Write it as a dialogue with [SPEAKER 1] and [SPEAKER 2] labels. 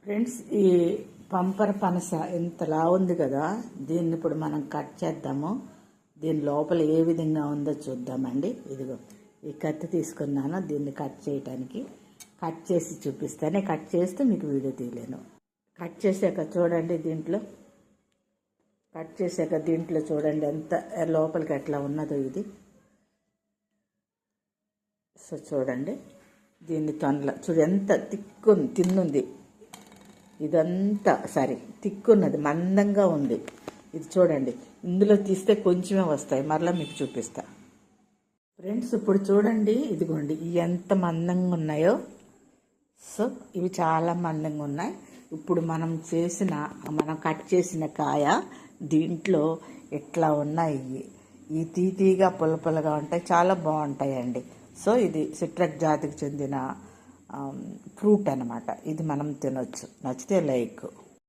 [SPEAKER 1] Friends, ఈ పంపర పనస ఎంతలా ఉంది కదా. దీన్ని ఇప్పుడు మనం కట్ చేద్దాము. దీని లోపల ఏ విధంగా ఉందో చూద్దామండి. ఇదిగో ఈ కత్తి తీసుకున్నాను దీన్ని కట్ చేయడానికి. కట్ చేసి చూపిస్తాను. కట్ చేస్తే మీకు వీడియో తీయలేను. కట్ చేశాక చూడండి, దీంట్లో చూడండి ఎంత లోపలికి ఎట్లా ఉన్నదో ఇది. సో చూడండి, దీన్ని చూడు ఎంత తిన్నుంది. ఇదంతా తిక్కున్నది, మందంగా ఉంది. ఇది చూడండి, ఇందులో తీస్తే కొంచెమే వస్తాయి. మరలా మీకు చూపిస్తా ఫ్రెండ్స్. ఇప్పుడు చూడండి, ఇదిగోండి ఇవి ఎంత మందంగా ఉన్నాయో. సో ఇవి చాలా మందంగా ఉన్నాయి. ఇప్పుడు మనం కట్ చేసిన కాయ దీంట్లో ఎట్లా ఉన్నాయి. ఈ తీతీగా పుల్లపుల్లగా ఉంటాయి, చాలా బాగుంటాయండి. సో ఇది సిట్రస్ జాతికి చెందిన ఫ్రూట్ అన్నమాట. ఇది మనం తినొచ్చు. నచ్చితే లైక్.